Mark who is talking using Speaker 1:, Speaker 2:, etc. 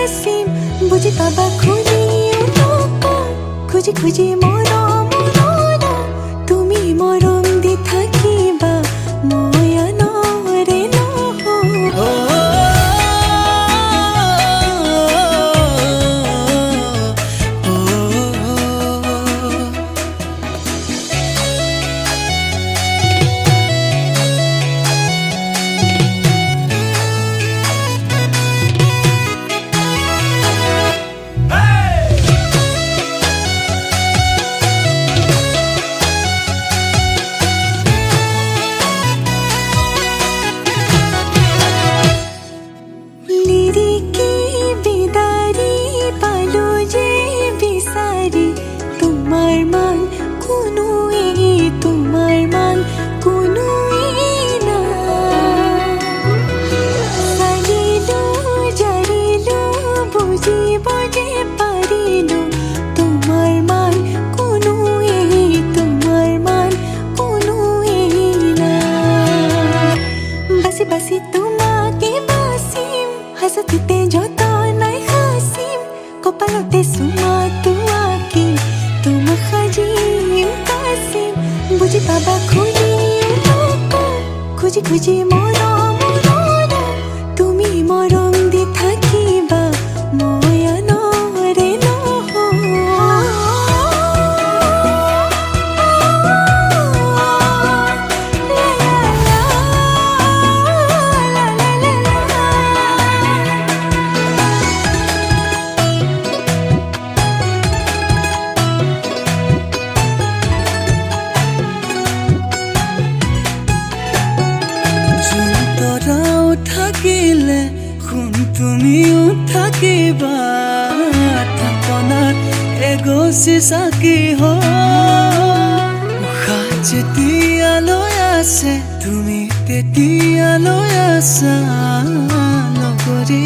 Speaker 1: কাছিম বুজি পাবা খুলি খুজি খুজি মৰম তুমি মৰম দি থাকিবা মই আনৰে বাসি তোমাকে বাসিম হাসতিতে যত নাই হাসিম কপালতে সুমা তোমাকে তোমা সাজিম কাছিম বুজি পাবা খুলি খুজি খুজি মৰম তুমি মৰম দি থাকিবা মই আনৰে থাকিলে শুন তুমিও থাকিবা থাপনাত এগছি চাকি উশাহ যেতিয়ালৈ আছে তুমি তেতিয়ালৈ আছা লগৰী